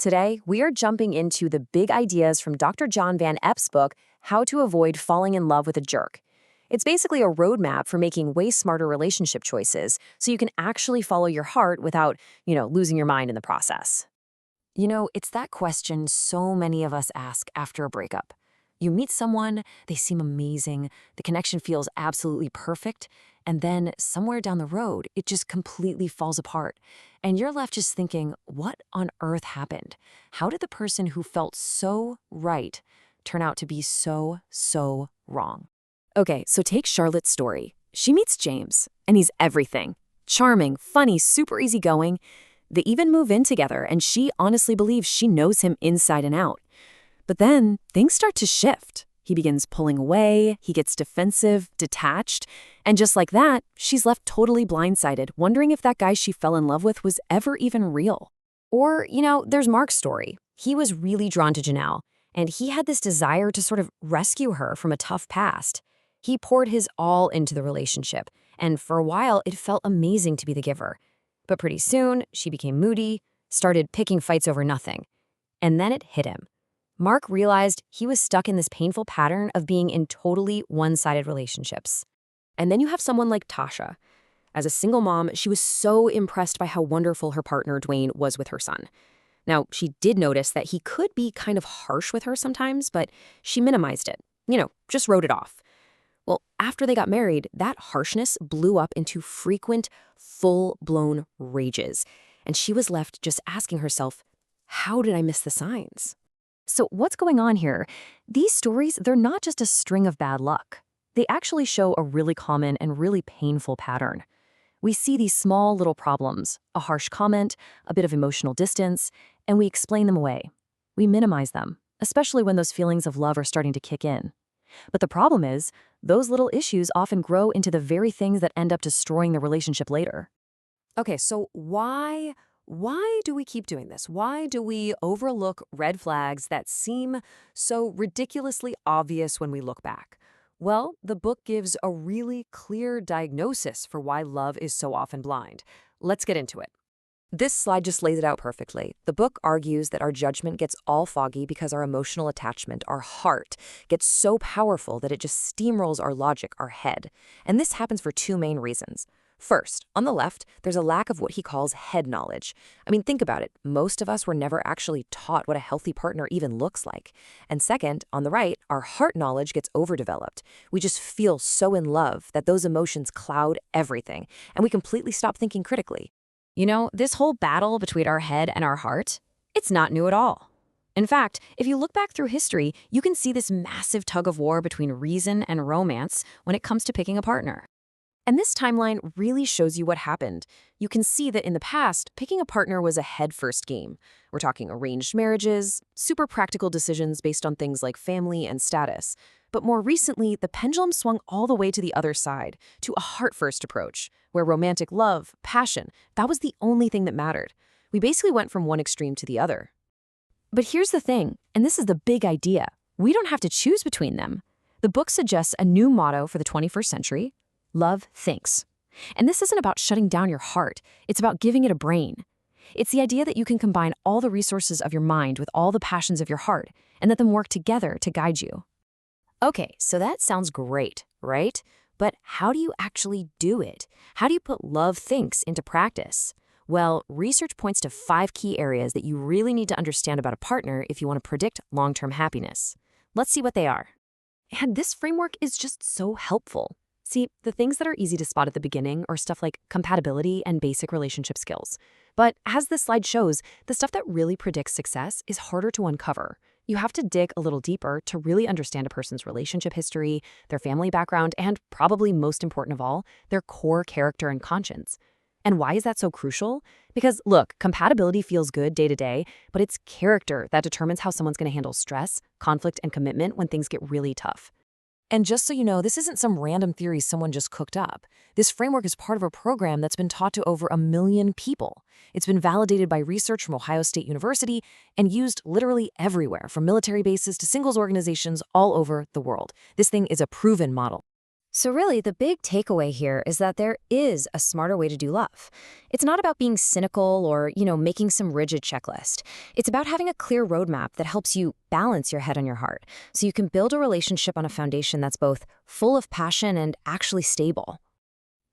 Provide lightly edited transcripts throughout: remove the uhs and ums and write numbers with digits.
Today, we are jumping into the big ideas from Dr. John Van Epp's book, How to Avoid Falling in Love with a Jerk. It's basically a roadmap for making way smarter relationship choices so you can actually follow your heart without, losing your mind in the process. It's that question so many of us ask after a breakup. You meet someone, they seem amazing, the connection feels absolutely perfect, and then somewhere down the road, it just completely falls apart. And you're left just thinking, what on earth happened? How did the person who felt so right turn out to be so wrong? Okay, so take Charlotte's story. She meets James, and he's everything. Charming, funny, super easygoing. They even move in together, and she honestly believes she knows him inside and out. But then things start to shift. He begins pulling away, he gets defensive, detached, and just like that, she's left totally blindsided, wondering if that guy she fell in love with was ever even real. Or, there's Mark's story. He was really drawn to Janelle, and he had this desire to sort of rescue her from a tough past. He poured his all into the relationship, and for a while, it felt amazing to be the giver. But pretty soon, she became moody, started picking fights over nothing. And then it hit him. Mark realized he was stuck in this painful pattern of being in totally one-sided relationships. And then you have someone like Tasha. As a single mom, she was so impressed by how wonderful her partner, Dwayne, was with her son. Now, she did notice that he could be kind of harsh with her sometimes, but she minimized it. Just wrote it off. Well, after they got married, that harshness blew up into frequent, full-blown rages. And she was left just asking herself, how did I miss the signs? So what's going on here? These stories, they're not just a string of bad luck. They actually show a really common and really painful pattern. We see these small little problems, a harsh comment, a bit of emotional distance, and we explain them away. We minimize them, especially when those feelings of love are starting to kick in. But the problem is, those little issues often grow into the very things that end up destroying the relationship later. Okay, so why do we keep doing this? Why do we overlook red flags that seem so ridiculously obvious when we look back? Well, the book gives a really clear diagnosis for why love is so often blind. Let's get into it. This slide just lays it out perfectly. The book argues that our judgment gets all foggy because our emotional attachment, our heart, gets so powerful that it just steamrolls our logic, our head. And this happens for two main reasons. First, on the left, there's a lack of what he calls head knowledge. I mean, think about it. Most of us were never actually taught what a healthy partner even looks like. And second, on the right, our heart knowledge gets overdeveloped. We just feel so in love that those emotions cloud everything, and we completely stop thinking critically. This whole battle between our head and our heart, it's not new at all. In fact, if you look back through history, you can see this massive tug of war between reason and romance when it comes to picking a partner. And this timeline really shows you what happened. You can see that in the past, picking a partner was a head-first game. We're talking arranged marriages, super practical decisions based on things like family and status. But more recently, the pendulum swung all the way to the other side, to a heart-first approach, where romantic love, passion, that was the only thing that mattered. We basically went from one extreme to the other. But here's the thing, and this is the big idea. We don't have to choose between them. The book suggests a new motto for the 21st century. Love thinks. And this isn't about shutting down your heart. It's about giving it a brain. It's the idea that you can combine all the resources of your mind with all the passions of your heart and let them work together to guide you. Okay, so that sounds great, right? But how do you actually do it? How do you put love thinks into practice? Well, research points to 5 key areas that you really need to understand about a partner if you want to predict long-term happiness. Let's see what they are. And this framework is just so helpful. See, the things that are easy to spot at the beginning are stuff like compatibility and basic relationship skills. But as this slide shows, the stuff that really predicts success is harder to uncover. You have to dig a little deeper to really understand a person's relationship history, their family background, and probably most important of all, their core character and conscience. And why is that so crucial? Because look, compatibility feels good day to day, but it's character that determines how someone's going to handle stress, conflict, and commitment when things get really tough. And just so you know, this isn't some random theory someone just cooked up. This framework is part of a program that's been taught to over 1 million people. It's been validated by research from Ohio State University and used literally everywhere, from military bases to singles organizations all over the world. This thing is a proven model. So really, the big takeaway here is that there is a smarter way to do love. It's not about being cynical or, making some rigid checklist. It's about having a clear roadmap that helps you balance your head and your heart so you can build a relationship on a foundation that's both full of passion and actually stable.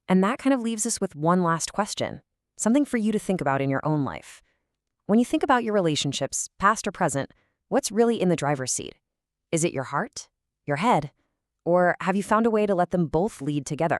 And that kind of leaves us with one last question, something for you to think about in your own life. When you think about your relationships, past or present, what's really in the driver's seat? Is it your heart? Your head? Or have you found a way to let them both lead together?